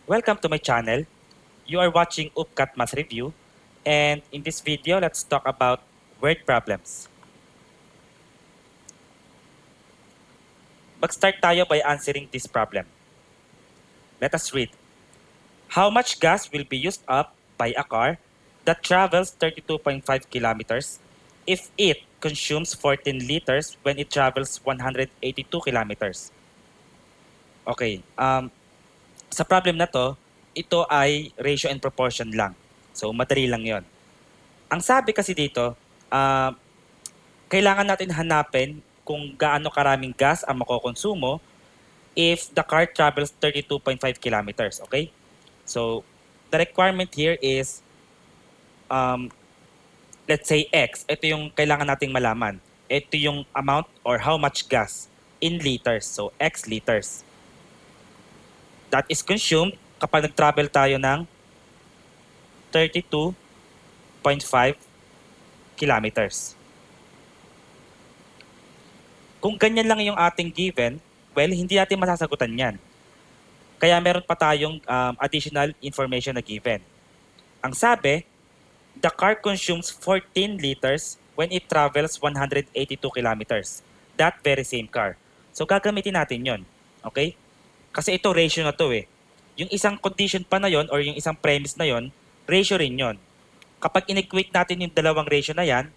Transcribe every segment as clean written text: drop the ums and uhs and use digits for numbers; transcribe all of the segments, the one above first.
Welcome to my channel. You are watching Upcat Math Review, and in this video, let's talk about word problems. Mag-start tayo by answering this problem. Let us read. How much gas will be used up by a car that travels 32.5 kilometers if it consumes 14 liters when it travels 182 kilometers? Okay, sa problem na to, ito ay ratio and proportion lang. So, madali lang yon. Ang sabi kasi dito, ah, kailangan natin hanapin kung gaano karaming gas ang makokonsumo if the car travels 32.5 kilometers, okay? So, the requirement here is, um, let's say X. Ito yung kailangan nating malaman. Ito yung amount or how much gas in liters. So, X liters. That is consumed kapag nag-travel tayo ng 32.5 kilometers. Kung ganyan lang yung ating given, well, hindi natin masasagutan yan. Kaya meron pa tayong additional information na given. Ang sabi, the car consumes 14 liters when it travels 182 kilometers. That very same car. So gagamitin natin yon, okay? Kasi ito ratio na to eh. Yung isang condition pa na yon or yung isang premise na yon, ratio rin yon. Kapag in-equate natin yung dalawang ratio na yan,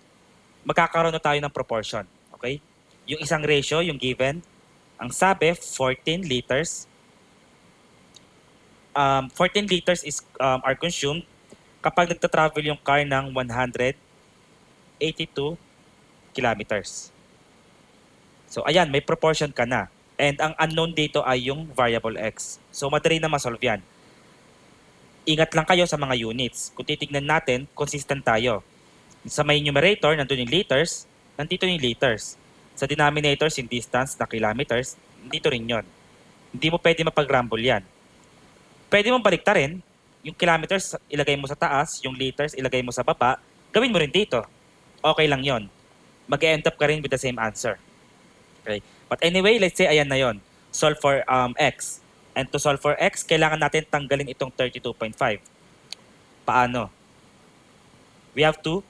magkakaroon na tayo ng proportion, okay? Yung isang ratio, yung given, ang sabi, 14 liters. 14 liters is are consumed kapag nagta-travel yung car ng 182 kilometers. So ayan, may proportion ka na. And ang unknown dito ay yung variable x. So madali na masolve yan. Ingat lang kayo sa mga units. Kung titignan natin, consistent tayo. Sa may numerator, nandun yung liters, nandito yung liters. Sa denominators, yung distance na kilometers, dito rin yon. Hindi mo pwede mapag-rumble yan. Pwede mong baliktarin, yung kilometers ilagay mo sa taas, yung liters ilagay mo sa baba, gawin mo rin dito. Okay lang yon. Mag-end up ka rin with the same answer. Okay? But anyway, let's say ayan na yon. Solve for x. And to solve for x, kailangan natin tanggalin itong 32.5. Paano? We have to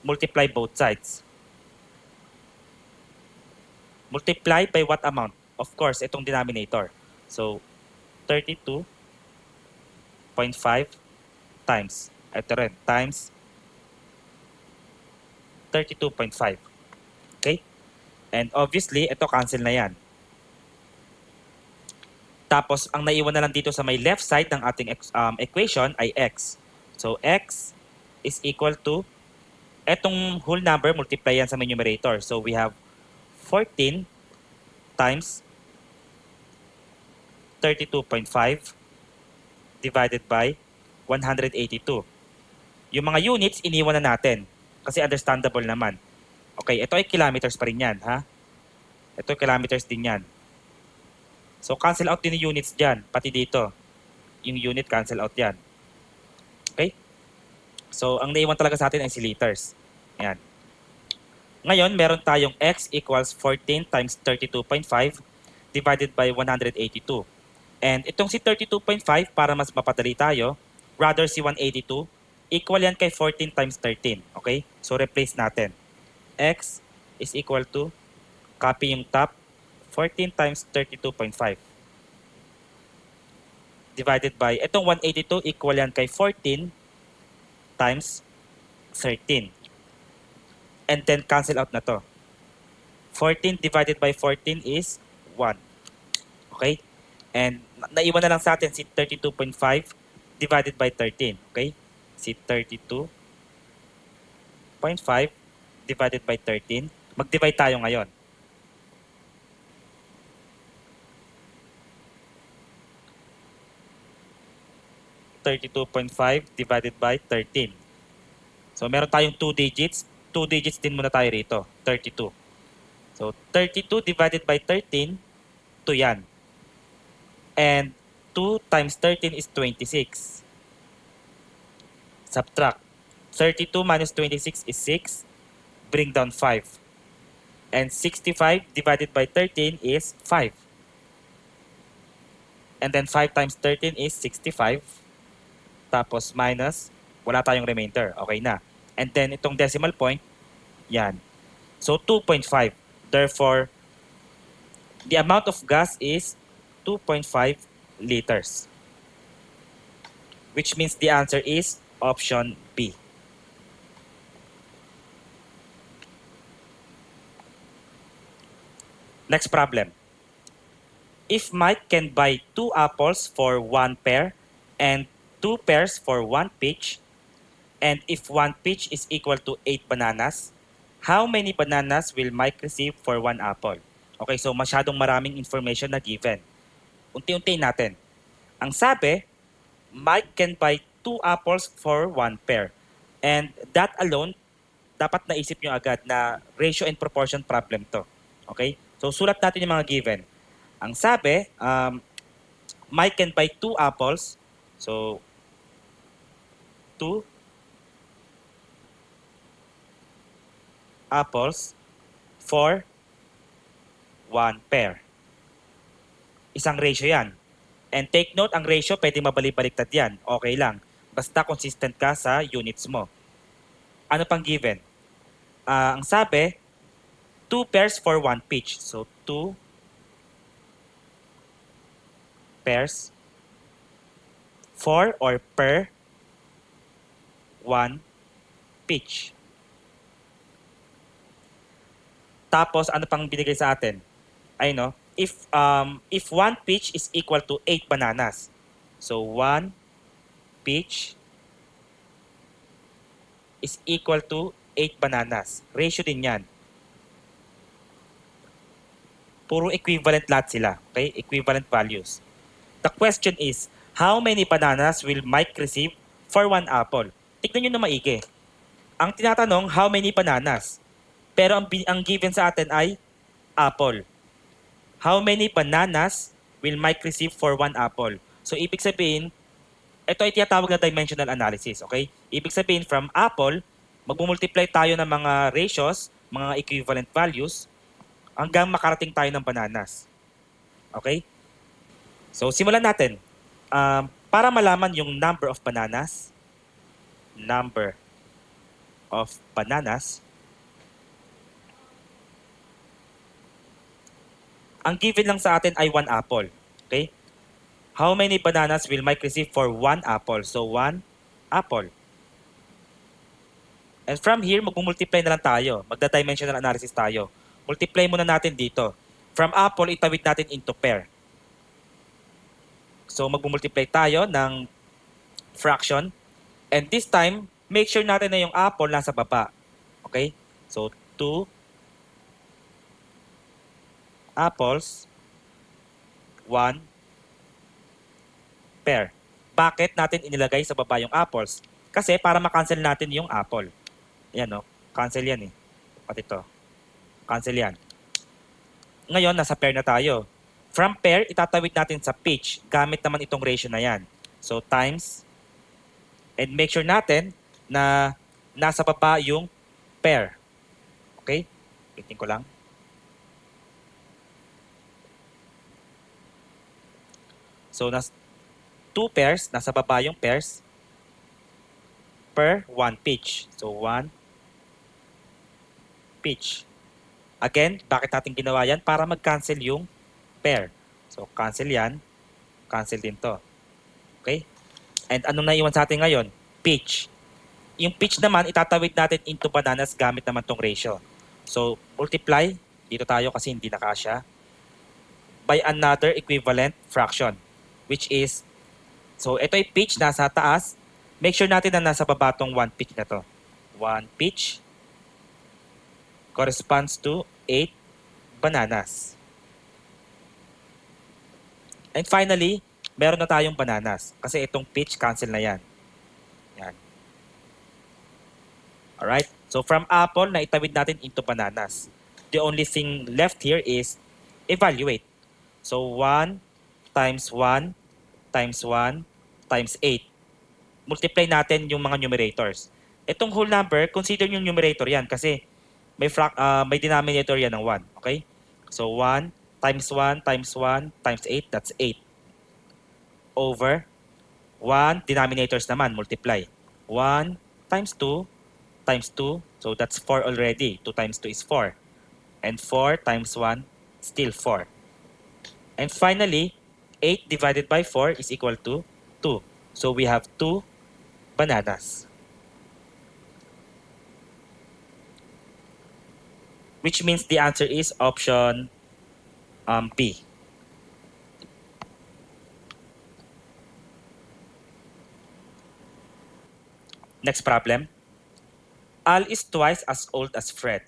multiply both sides. Multiply by what amount? Of course, itong denominator. So, 32.5 times. Ito rin, times 32.5. Okay? And obviously, ito cancel na yan. Tapos, ang naiwan na lang dito sa may left side ng ating equation ay x. So, x is equal to, etong whole number, multiply yan sa may numerator. So, we have 14 times 32.5 divided by 182. Yung mga units, iniwan na natin. Kasi understandable naman. Okay, ito ay kilometers pa rin yan, ha? Ito kilometers din yan. So, cancel out din yung units dyan, pati dito. Yung unit, cancel out yan. Okay? So, ang naiwan talaga sa atin ay si liters. Ayan. Ngayon, meron tayong x equals 14 times 32.5 divided by 182. And itong si 32.5, para mas mapadali tayo, rather si 182, equal yan kay 14 times 13. Okay? So, replace natin. X is equal to, copy yung top, 14 times 32.5. Divided by, itong 182, equal yan kay 14 times 13. And then cancel out na to. 14 divided by 14 is 1. Okay? And naiwan na lang sa atin si 32.5 divided by 13. Okay? Si 32.5 divided by 13. Mag-divide tayo ngayon. (32.5) divided by 13. So meron tayong 2 digits. 2 digits din muna tayo rito. 32. So 32 divided by 13, 2 yan. And 2 times 13 is 26. Subtract. 32 minus 26 is 6. Bring down 5. And 65 divided by 13 is 5. And then 5 times 13 is 65. Tapos minus, wala tayong remainder. Okay na. And then itong decimal point, yan. So 2.5. Therefore, the amount of gas is 2.5 liters. Which means the answer is option B. Next problem. If Mike can buy 2 apples for 1 pair and 2 pears for 1 peach, and if 1 peach is equal to 8 bananas, how many bananas will Mike receive for 1 apple? Okay, so masyadong maraming information na given. Unti-unti natin. Ang sabi, Mike can buy 2 apples for 1 pair. And that alone, dapat naisip nyo agad na ratio and proportion problem to. Okay? So sulat natin yung mga given. Ang sabi, Mike can buy 2 apples. So, 2 apples for 1 pair. Isang ratio yan. And take note, ang ratio pwede mabalik-baliktad yan. Okay lang. Basta consistent ka sa units mo. Ano pang given? Ang sabi, 2 pairs for 1 peach. So, 2 pairs for or per 1 peach. Tapos, ano pang binigay sa atin? Ay, no? If 1 peach is equal to 8 bananas. So, 1 peach is equal to 8 bananas. Ratio din yan. Puro equivalent lahat sila. Okay? Equivalent values. The question is, how many bananas will Mike receive for 1 apple? Tignan nyo na maigi. Ang tinatanong, how many bananas? Pero ang given sa atin ay apple. How many bananas will Mike receive for 1 apple? So, ibig sabihin, ito ay tinatawag na dimensional analysis. Okay? Ibig sabihin, from apple, mag-multiply tayo ng mga ratios, mga equivalent values, hanggang makarating tayo ng bananas. Okay? So, simulan natin. Para malaman yung number of bananas, ang given lang sa atin ay 1 apple. Okay? How many bananas will Mike receive for 1 apple? So, 1 apple. And from here, mag-multiply na lang tayo. Magda-dimensional analysis tayo. Multiply muna natin dito. From apple, itawid natin into pair. So, mag-multiply tayo ng fraction. And this time, make sure natin na yung apple nasa baba. Okay? So, 2 apples, 1 pair. Bakit natin inilagay sa baba yung apples? Kasi para makancel natin yung apple. Ayan, no? Cancel yan eh. Pati ito. Cancel yan. Ngayon, nasa pair na tayo. From pair, itatawid natin sa peach. Gamit naman itong ratio na yan. So, times. And make sure natin na nasa baba yung pair. Okay? Waiting ko lang. So, 2 pairs, nasa baba yung pairs per 1 peach. So, 1 peach. Again, bakit natin ginawa yan? Para mag-cancel yung pair. So, cancel yan. Cancel din to. Okay? And anong naiwan sa atin ngayon? Peach. Yung peach naman, itatawid natin into bananas gamit naman tong ratio. So, multiply. Dito tayo kasi hindi nakasya. By another equivalent fraction. Which is, so ito ay peach, nasa taas. Make sure natin na nasa baba tong 1 peach na to. 1 peach corresponds to 8 bananas. And finally, meron na tayong bananas. Kasi itong peach, cancel na yan. Yan. Alright? So from apple, na itawid natin into bananas. The only thing left here is evaluate. So 1 times 1 times 1 times 8. Multiply natin yung mga numerators. Itong whole number, consider yung numerator yan kasi may denominator yan ng 1. Okay? So 1 times 1 times 1 times 8, that's 8. over 1 denominators naman, multiply. 1 times 2 times 2, so that's 4 already. 2 times 2 is 4. And 4 times 1, still 4. And finally, 8 divided by 4 is equal to 2. So we have 2 bananas. Which means the answer is option B. Next problem. Al is twice as old as Fred.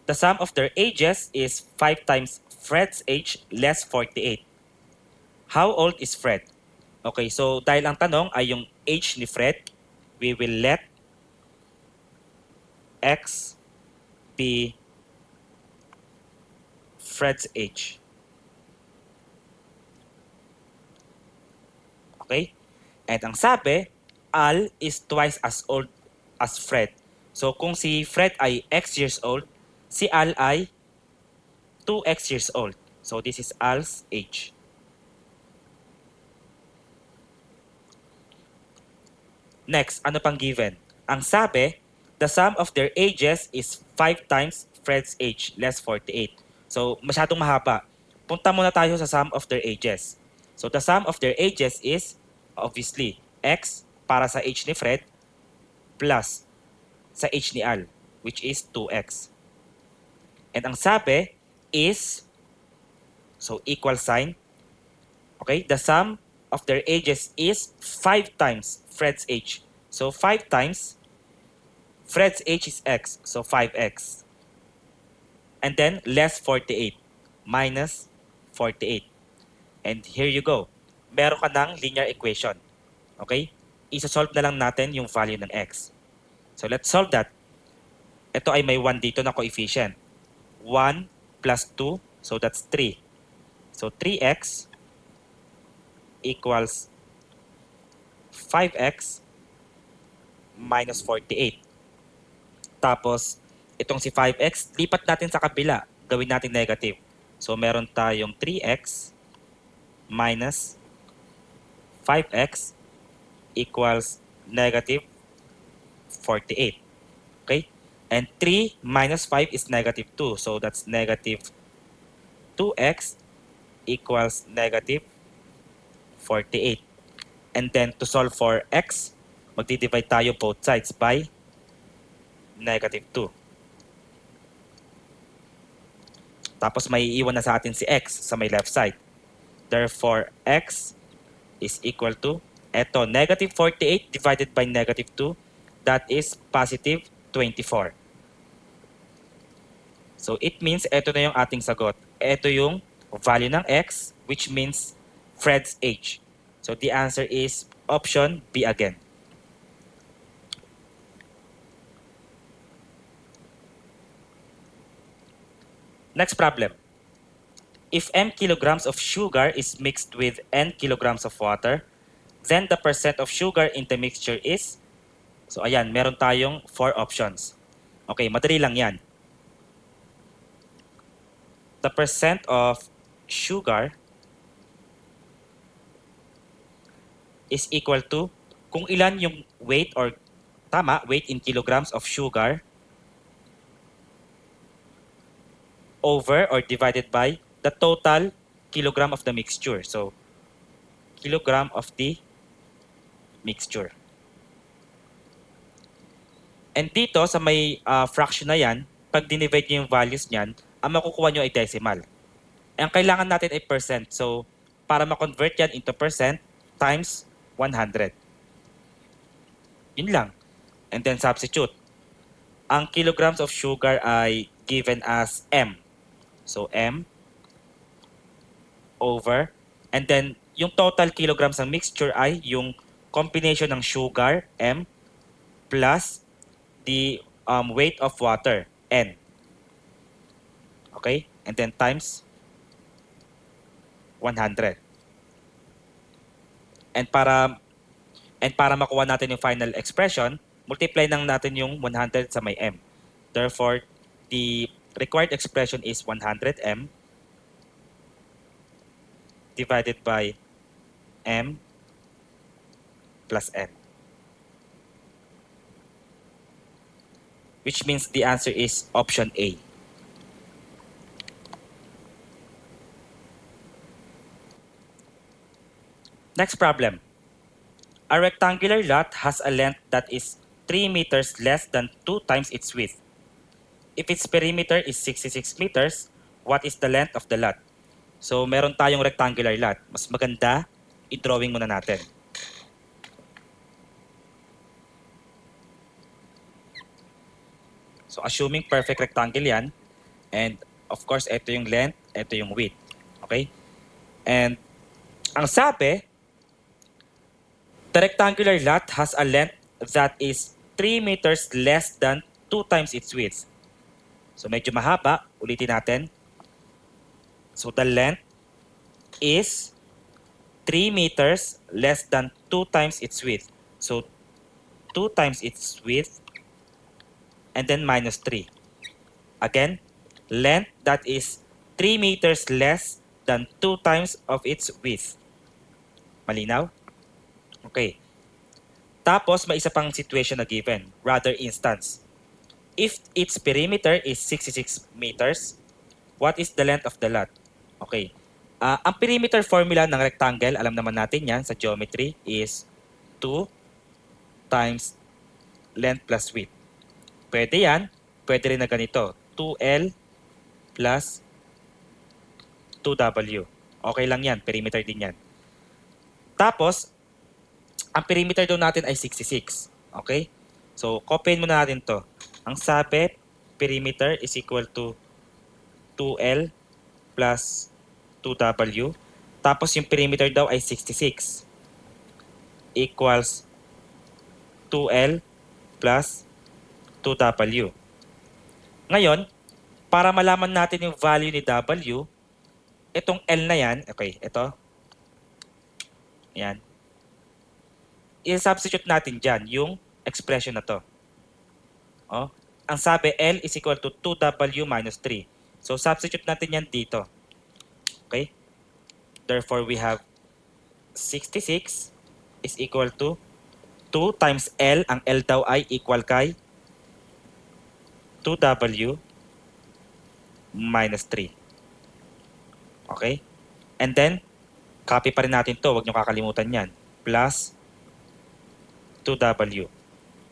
The sum of their ages is 5 times Fred's age less 48. How old is Fred? Okay, so dahil ang tanong ay yung age ni Fred, we will let X be Fred's age. Okay? And ang sabi, Al is twice as old as Fred. So kung si Fred ay X years old, si Al ay 2X years old. So this is Al's age. Next, ano pang given? Ang sabi, the sum of their ages is 5 times Fred's age, less 48. So, masyadong mahaba. Punta muna tayo sa sum of their ages. So, the sum of their ages is, obviously, X para sa age ni Fred plus sa age ni Al, which is 2X. And ang sabi is, so equal sign, okay, the sum of their ages is 5 times Fred's age. So 5 times Fred's age is X, so 5X. And then less 48 minus 48. And here you go. Meron ka ng linear equation. Okay? Isa-solve na lang natin yung value ng X. So let's solve that. Ito ay may 1 dito na coefficient. 1 plus 2, so that's 3. So 3X equals 5X minus 48. Tapos, itong si 5X, lipat natin sa kabila. Gawin natin negative. So, meron tayong 3X minus 5X equals negative 48. Okay? And 3 minus 5 is negative 2. So, that's negative 2X equals negative 48. And then to solve for X, magdi-divide tayo both sides by negative 2. Tapos may iiwan na sa atin si X sa may left side. Therefore, X is equal to, eto, negative 48 divided by negative 2, that is positive 24. So it means eto na yung ating sagot. Eto yung value ng X, which means Fred's age. So the answer is option B again. Next problem. If m kilograms of sugar is mixed with n kilograms of water, then the percent of sugar in the mixture is, so ayan, meron tayong 4 options. Okay, madali lang yan. The percent of sugar is equal to kung ilan yung weight or weight in kilograms of sugar over or divided by the total kilogram of the mixture. So, kilogram of the mixture. And dito sa may fraction na yan, pag dinivide nyo yung values niyan, ang makukuha nyo ay decimal. Ang kailangan natin ay percent. So, para ma-convert yan into percent, times 100. Yun lang. And then substitute. Ang kilograms of sugar ay given as M. So, M over. And then, yung total kilograms ng mixture ay yung combination ng sugar, M, plus the weight of water, N. Okay? And then times 100. And para makuha natin yung final expression, multiply lang natin yung 100 sa may M. Therefore, the required expression is 100M divided by m plus n. Which means the answer is option A. Next problem. A rectangular lot has a length that is 3 meters less than 2 times its width. If its perimeter is 66 meters, what is the length of the lot? So, meron tayong rectangular lot. Mas maganda, i-drawing muna natin. So, assuming perfect rectangle yan, and of course, ito yung length, ito yung width. Okay? And ang sabi, the rectangular lot has a length that is 3 meters less than 2 times its width. So, medyo mahaba. Ulitin natin. So, the length is 3 meters less than 2 times its width. So, 2 times its width and then minus 3. Again, length that is 3 meters less than 2 times of its width. Malinaw? Okay. Tapos, may isa pang situation na given. Rather instance. If its perimeter is 66 meters, what is the length of the lot? Okay. Ang perimeter formula ng rectangle, alam naman natin yan sa geometry, is 2 times length plus width. Pwede yan. Pwede rin na ganito. 2L plus 2W. Okay lang yan. Perimeter din yan. Tapos, ang perimeter daw natin ay 66. Okay? So, copyin muna natin to. Ang sabi, perimeter is equal to 2L plus 2W. Tapos, yung perimeter daw ay 66. Equals 2L plus 2W. Ngayon, para malaman natin yung value ni W, itong L na yan, okay, ito. Yan. I-substitute natin dyan yung expression na to. Oh, ang sabi, L is equal to 2W minus 3. So, substitute natin yan dito. Okay? Therefore, we have 66 is equal to 2 times L. Ang L daw ay equal kay 2W minus 3. Okay? And then, copy pa rin natin to. Huwag nyo kakalimutan yan. Plus 2W.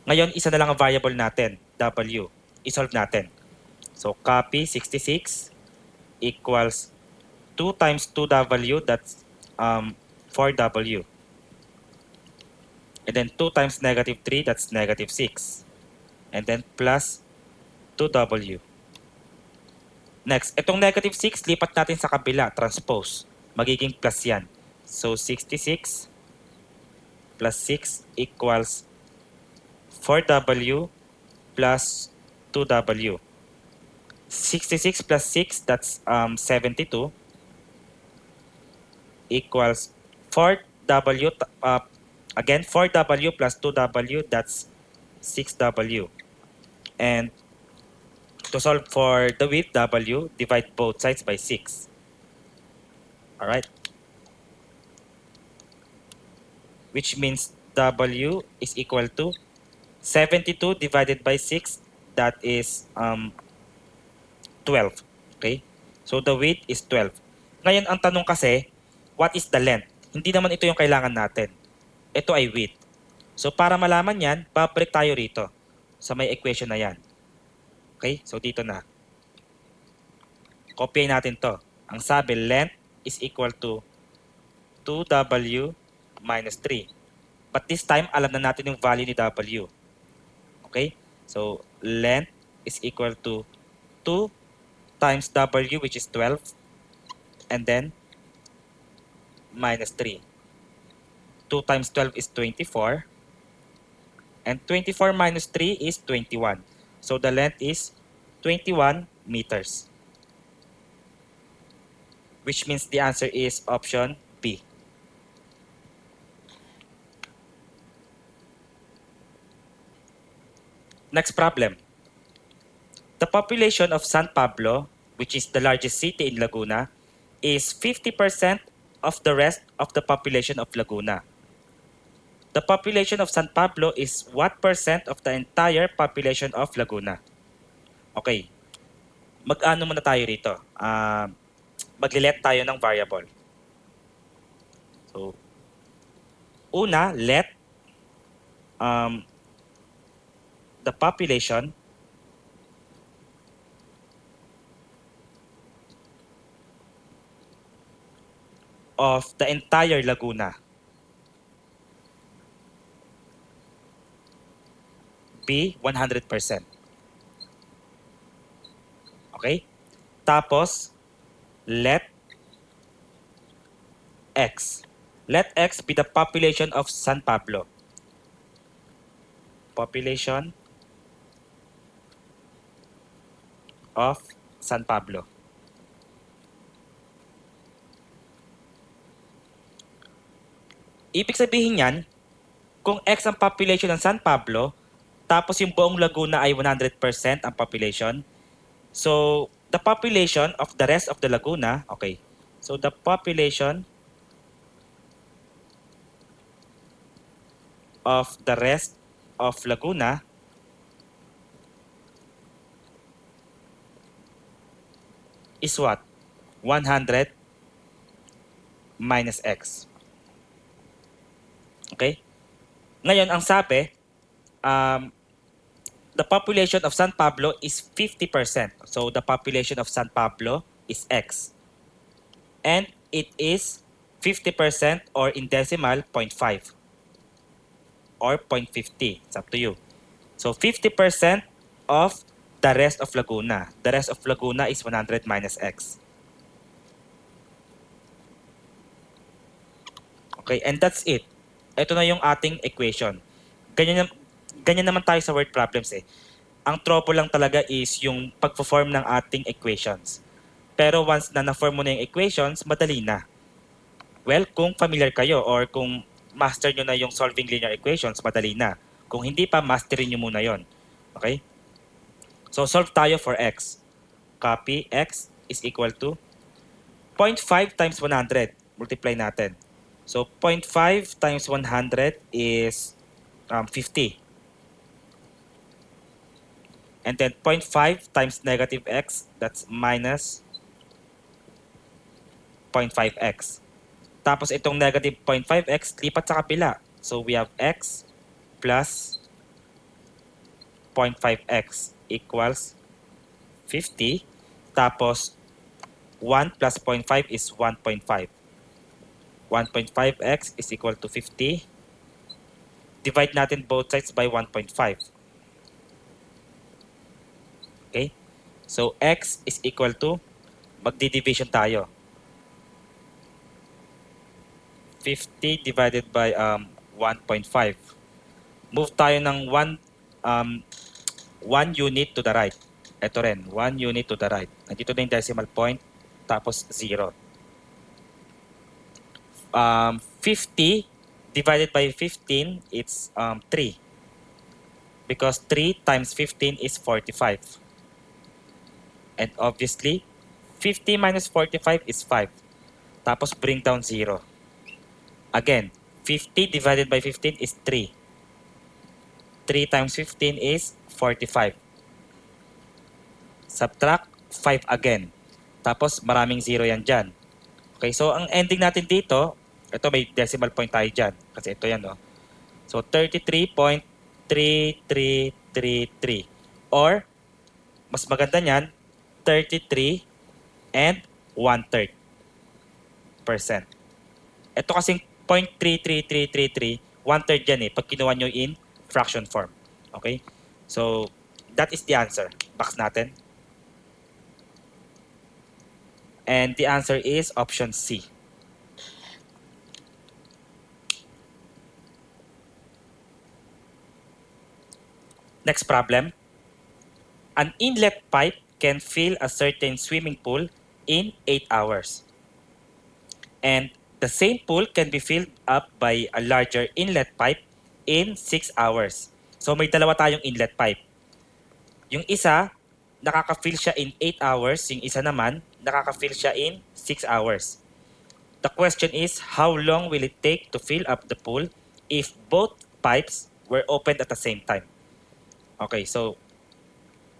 Ngayon, isa na lang ang variable natin, W. I-solve natin. So, copy 66 equals 2 times 2W, that's 4W. And then 2 times negative 3, that's negative 6. And then plus 2W. Next, itong negative 6, lipat natin sa kabila, transpose. Magiging plus yan. So, 66 plus 6 equals 4W plus 2W. 66 plus 6, that's 72, equals 4W, again, 4W plus 2W, that's 6W. And to solve for the width, W, divide both sides by 6. Alright? Which means W is equal to 72 divided by 6, that is 12. Okay? So the width is 12. Ngayon, ang tanong kasi, what is the length? Hindi naman ito yung kailangan natin. Ito ay width. So para malaman yan, babalik tayo rito sa may equation na yan. Okay? So dito na. Copy natin to. Ang sabi, length is equal to 2W minus 3. But this time, alam na natin yung value ni W. Okay? So, length is equal to 2 times W, which is 12. And then, minus 3. 2 times 12 is 24. And 24 minus 3 is 21. So, the length is 21 meters. Which means the answer is option B. Next problem. The population of San Pablo, which is the largest city in Laguna, is 50% of the rest of the population of Laguna. The population of San Pablo is what percent of the entire population of Laguna? Okay, mag-ano muna tayo rito. Maglilet tayo ng variable. So, una, let the population of the entire Laguna be 100%. Okay? Tapos, let X. Let X be the population of San Pablo. Population of San Pablo. Ibig sabihin yan, kung X ang population ng San Pablo, tapos yung buong Laguna ay 100% ang population, so the population of the rest of the Laguna, okay, so the population of the rest of Laguna is what? 100 minus X. Okay? Ngayon, ang sabi, the population of San Pablo is 50%. So, the population of San Pablo is X. And it is 50% or in decimal, 0.5 or 0.50. It's up to you. So, 50% of the rest of Laguna. The rest of Laguna is 100 minus X. Okay, and that's it. Ito na yung ating equation. Ganyan naman tayo sa word problems eh. Ang trouble lang talaga is yung pag-form ng ating equations. Pero once na na-form mo na yung equations, madali na. Well, kung familiar kayo or kung master nyo na yung solving linear equations, madali na. Kung hindi pa, masterin nyo muna yon. Okay? So, solve tayo for x. Copy x is equal to 0.5 times 100. Multiply natin. So, 0.5 times 100 is 50. And then 0.5 times negative x, that's minus 0.5x. Tapos itong negative 0.5x, lipat sa kapila. So we have x plus 0.5x equals 50. Tapos 1 plus 0.5 is 1.5. 1.5x is equal to 50. Divide natin both sides by 1.5. Okay? So x is equal to, magdi-division tayo. 50 divided by 1.5. Move tayo ng 1 unit to the right. Ito rin, 1 unit to the right. Nandito na yung decimal point, tapos 0. 50 divided by 15, it's 3. Because 3 times 15 is 45. And obviously, 50 minus 45 is 5. Tapos bring down 0. Again, 50 divided by 15 is 3. 3 times 15 is 45. Subtract 5 again. Tapos maraming 0 yan dyan. Okay, so ang ending natin dito, ito may decimal point tayo dyan. Kasi ito yan, no? So 33.3333. Or, mas maganda niyan, 33 and 1/3%. Ito kasing 0.33333, 1/3 yan eh, pag kinuha nyo in fraction form. Okay? So, that is the answer. Box natin. And the answer is option C. Next problem. An inlet pipe can fill a certain swimming pool in 8 hours. And the same pool can be filled up by a larger inlet pipe in 6 hours. So may dalawa tayong inlet pipe. Yung isa, nakaka-fill siya in 8 hours. Yung isa naman, nakaka-fill siya in 6 hours. The question is, how long will it take to fill up the pool if both pipes were opened at the same time? Okay, so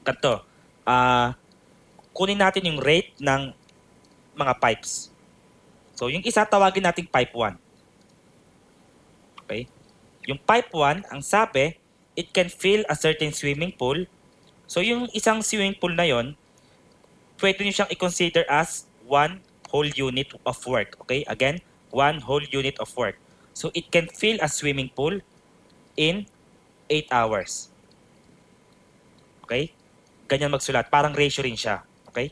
ganito. Kunin natin yung rate ng mga pipes. So yung isa tawagin nating pipe 1. Okay? Yung pipe 1, ang sabi, it can fill a certain swimming pool. So yung isang swimming pool na yon, pwede nyo siyang i-consider as one whole unit of work. Okay? Again, one whole unit of work. So it can fill a swimming pool in 8 hours. Okay? Ganyan magsulat. Parang ratio rin siya. Okay?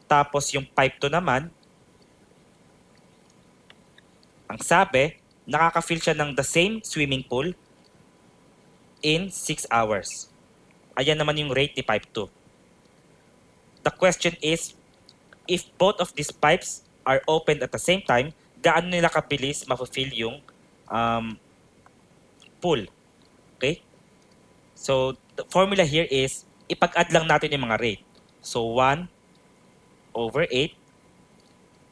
Tapos yung pipe 2 naman, ang sabi, nakaka-fill siya ng the same swimming pool in 6 hours. Ayan naman yung rate ni pipe 2. The question is, if both of these pipes are opened at the same time, gaano nila kabilis ma-fill yung pool? Okay? So, the formula here is, ipag-add lang natin yung mga rate. So, 1 over 8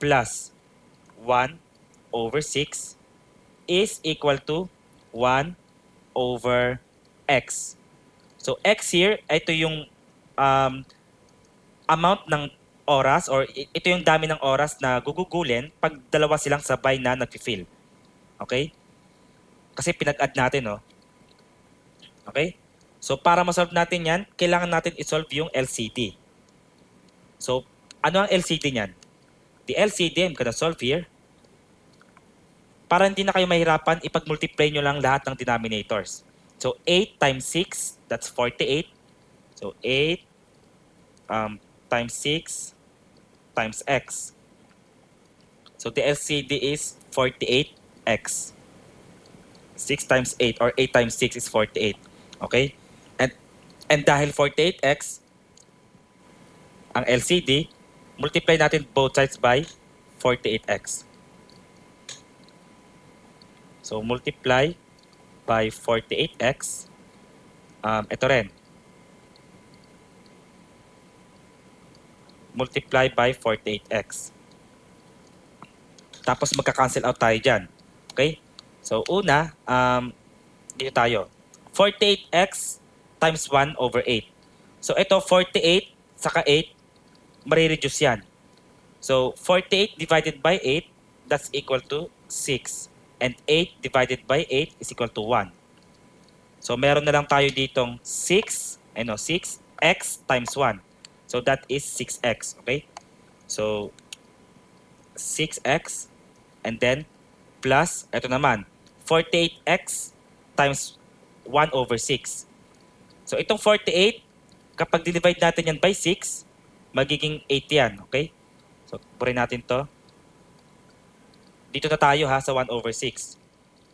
plus 1 over 6 is equal to 1 over x. So, x here, ito yung amount ng oras or ito yung dami ng oras na gugugulin pag dalawa silang sabay na nag-fill. Okay? Kasi pinag-add natin, no? Okay? So, para ma-solve natin yan, kailangan natin i-solve yung LCD. So, ano ang LCD niyan? The LCD, I'm gonna solve here. Para hindi na kayo mahirapan, ipag-multiply nyo lang lahat ng denominators. So, 8 times 6, that's 48. So, 8 times 6 times x. So, the LCD is 48x. 6 times 8 or 8 times 6 is 48. Okay? And dahil 48x, ang LCD, multiply natin both sides by 48x. So, multiply by 48x. Ito rin. Multiply by 48x. Tapos magka-cancel out tayo dyan. Okay? So, una, dito tayo. 48x times 1 over 8. So, ito, 48 saka 8, marireduce yan. So, 48 divided by 8, that's equal to 6. And 8 divided by 8 is equal to 1. So, meron na lang tayo ditong 6 x times 1. So, that is 6x. Okay? So, 6x and then plus, ito naman, 48x times 1 over 6. So, itong 48, kapag divide natin yan by 6, magiging 8 yan. Okay? So, purin natin to. Dito na tayo ha sa 1 over 6.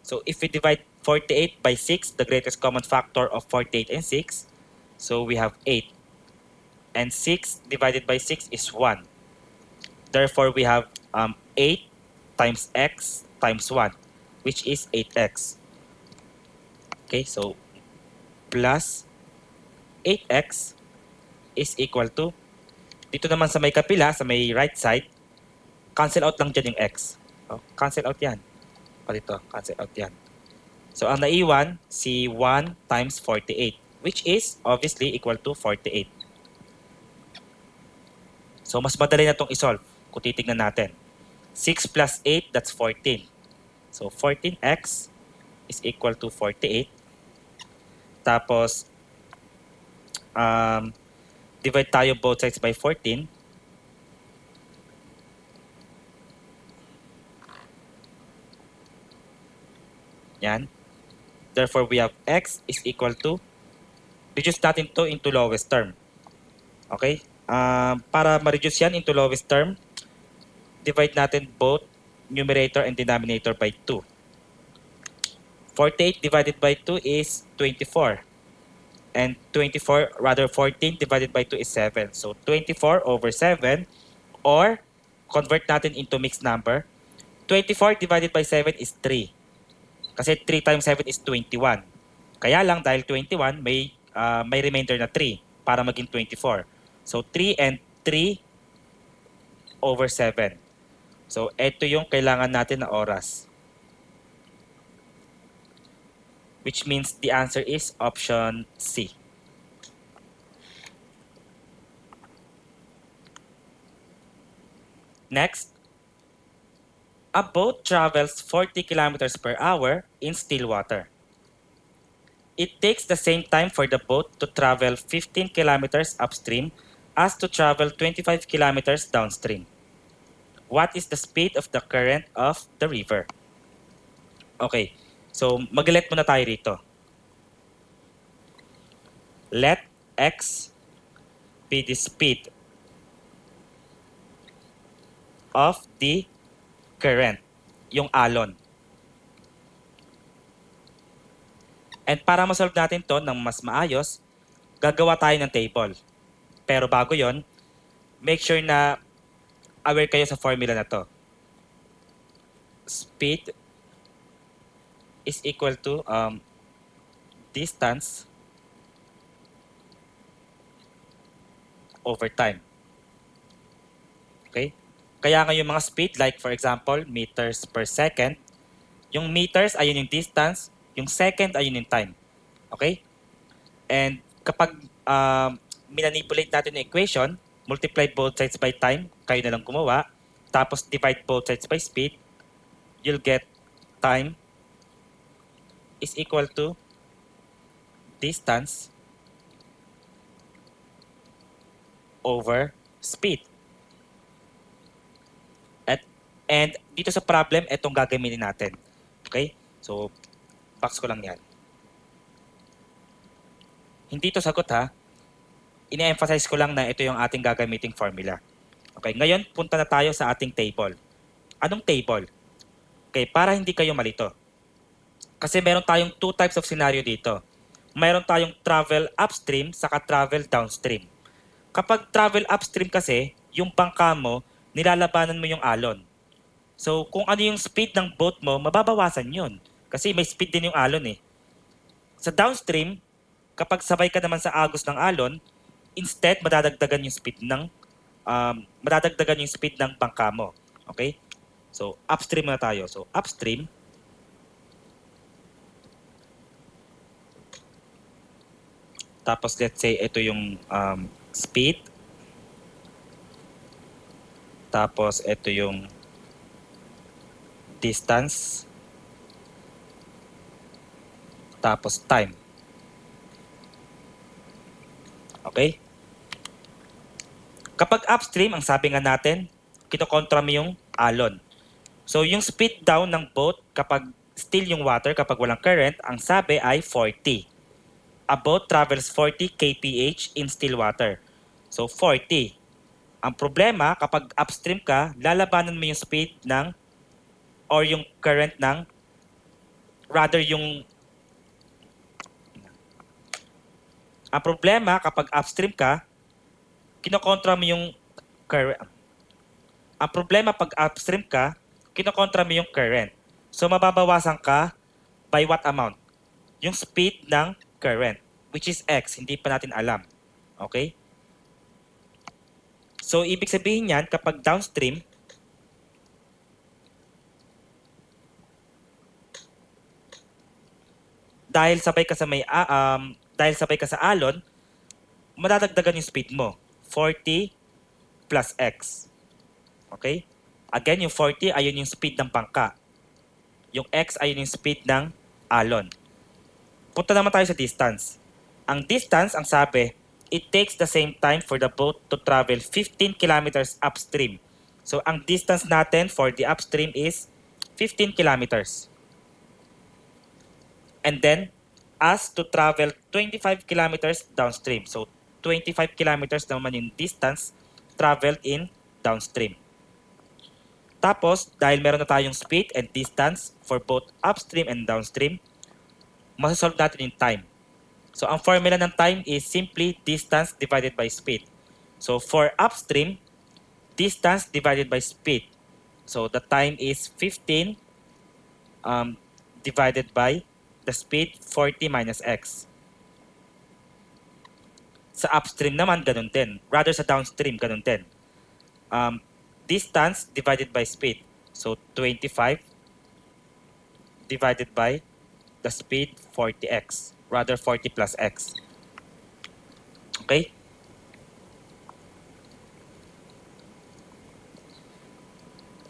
So, if we divide 48 by 6, the greatest common factor of 48 and 6, so we have 8. And 6 divided by 6 is 1. Therefore, we have 8 times x times 1, which is 8x. Okay, so plus 8x is equal to, dito naman sa may kapila, sa may right side, cancel out lang dyan yung x. Oh, cancel out yan. O dito, cancel out yan. So, ang naiwan, si 1 times 48, which is obviously equal to 48. So, mas madali na itong isolve kung titignan natin. 6 plus 8, that's 14. So, 14x is equal to 48. Tapos, divide tayo both sides by 14. Yan. Therefore, we have x is equal to, reduce natin to into lowest term. Okay? Para ma-reduce yan into lowest term, divide natin both numerator and denominator by 2. 48 divided by 2 is 24. And 14 divided by 2 is 7. So, 24 over 7, or convert natin into mixed number. 24 divided by 7 is 3. Kasi 3 times 7 is 21. Kaya lang dahil 21, may remainder na 3 para maging 24. So 3 and 3 over 7. So, ito yung kailangan natin na oras. Which means the answer is option C. Next, a boat travels 40 kilometers per hour in still water. It takes the same time for the boat to travel 15 kilometers upstream as to travel 25 kilometers downstream. What is the speed of the current of the river? Okay, so mag-let muna tayo rito. Let x be the speed of the current, yung alon. And para masolve natin to ng mas maayos, gagawa tayo ng table. Pero bago yon, make sure na aware kayo sa formula na to. Speed is equal to distance over time. Okay? Kaya nga yung mga speed, like for example, meters per second, yung meters ayun yung distance, yung second ayun yung time. Okay? And kapag minanipulate natin yung equation, multiply both sides by time, kayo na lang gumawa, tapos divide both sides by speed, you'll get time is equal to distance over speed. And dito sa problem, itong gagamitin natin. Okay? So, box ko lang yan. Hindi ito sagot ha. Ini-emphasize ko lang na ito yung ating gagamiting formula. Okay, ngayon punta na tayo sa ating table. Anong table? Okay, para hindi kayo malito. Kasi meron tayong two types of scenario dito. Meron tayong travel upstream saka travel downstream. Kapag travel upstream kasi, yung bangka mo, nilalabanan mo yung alon. So, kung ano yung speed ng boat mo, mababawasan yun. Kasi may speed din yung alon eh. Sa downstream, kapag sabay ka naman sa agos ng alon, instead, madadagdagan yung speed ng bangka mo. Okay? So, upstream na tayo. So, upstream, tapos let's say ito yung speed, tapos ito yung distance, tapos time. Okay? Kapag upstream, ang sabi nga natin, kinokontra mo yung alon. So, yung speed down ng boat kapag still yung water, kapag walang current, ang sabi ay 40. A boat travels 40 kph in still water. So, 40. Ang problema, kapag upstream ka, lalabanan mo yung speed ng or yung current ng rather yung ang problema kapag upstream ka, kinokontra mo yung current. Ang problema pag upstream ka, kinokontra mo yung current. So mababawasan ka by what amount? Yung speed ng current, which is x, hindi pa natin alam. Okay? So ibig sabihin yan, kapag downstream, dahil sabay ka sa alon, madadagdagan yung speed mo. 40 plus x. Okay? Again, yung 40 ayun yung speed ng bangka. Yung x ayun yung speed ng alon. Punta naman tayo sa distance. Ang distance, ang sabi, it takes the same time for the boat to travel 15 kilometers upstream. So, ang distance natin for the upstream is 15 kilometers. And then, us to travel 25 kilometers downstream. So, 25 kilometers naman yung distance traveled in downstream. Tapos, dahil meron na tayong speed and distance for both upstream and downstream, masasolve natin yung time. So, ang formula ng time is simply distance divided by speed. So, for upstream, distance divided by speed. So, the time is 15 divided by the speed 40 minus x. Sa upstream naman, ganun din. Rather sa downstream, ganun din. distance divided by speed. So 25 divided by the speed 40x, rather 40 plus x. Okay?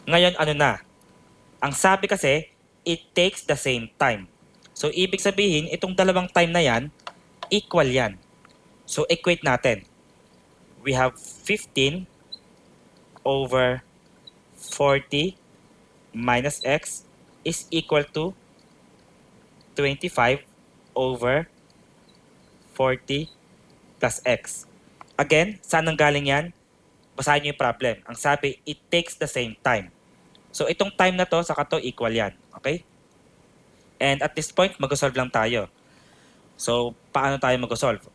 Ngayon, ano na? Ang sabi kasi, it takes the same time. So, ibig sabihin, itong dalawang time na yan, equal yan. So, equate natin. We have 15 over 40 minus x is equal to 25 over 40 plus x. Again, saan ang galing yan? Basahin nyo yung problem. Ang sabi, it takes the same time. So, itong time na to, saka to, equal yan. Okay? And at this point, mag-solve lang tayo. So, paano tayo mag-solve?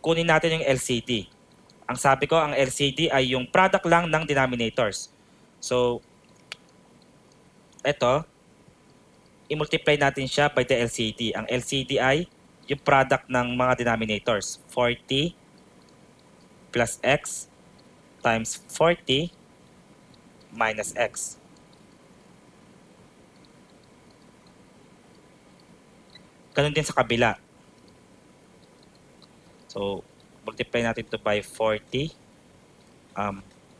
Kunin natin yung LCD. Ang sabi ko, ang LCD ay yung product lang ng denominators. So, ito, i-multiply natin siya by the LCD. Ang LCD ay yung product ng mga denominators. 40 plus x times 40 minus x. Ganun din sa kabila. So, multiply natin ito by 40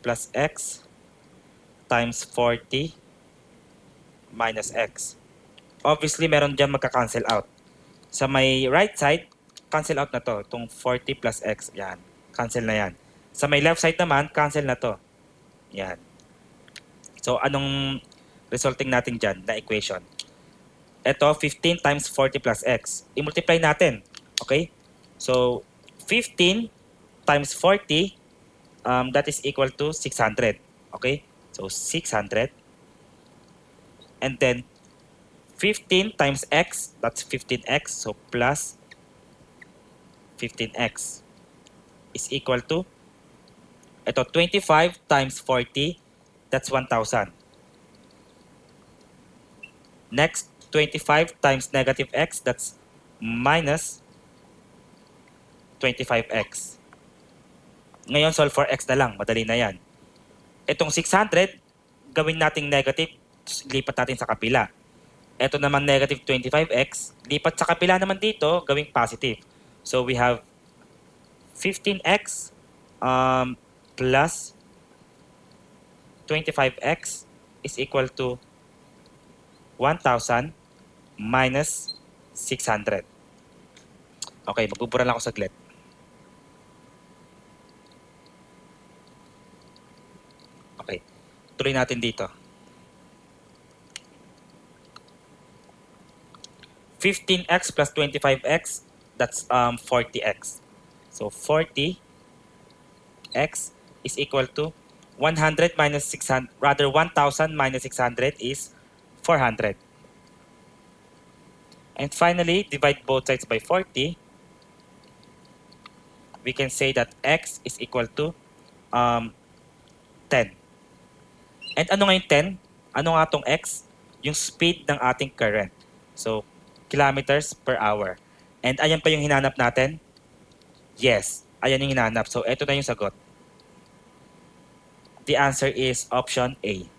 plus x times 40 minus x. Obviously, meron dyan magka-cancel out. Sa may right side, cancel out na to. Itong 40 plus x. Yan. Cancel na yan. Sa may left side naman, cancel na to. Yan. So, anong resulting natin dyan na equation? Ito, 15 times 40 plus x. I-multiply natin. Okay? So, 15 times 40, that is equal to 600. Okay? So, 600. And then, 15 times x, that's 15x. So, plus 15x is equal to, ito, 25 times 40, that's 1,000. Next, 25 times negative x, that's minus 25x. Ngayon, solve for x na lang. Madali na yan. Itong 600, gawin nating negative, lipat natin sa kapila. Ito naman negative 25x, lipat sa kapila naman dito, gawing positive. So we have 15x plus 25x is equal to 1,000 minus 600. Okay, magbubura lang ako saglit. Okay, tuloy natin dito. 15x plus 25x, that's 40x. So 40x is equal to 100 minus 600, rather 1,000 minus 600 is 400. And finally, divide both sides by 40. We can say that x is equal to 10. And ano nga yung 10? Ano nga itong x? Yung speed ng ating current. So, kilometers per hour. And ayan pa yung hinanap natin? Yes, ayan yung hinanap. So, ito na yung sagot. The answer is option A.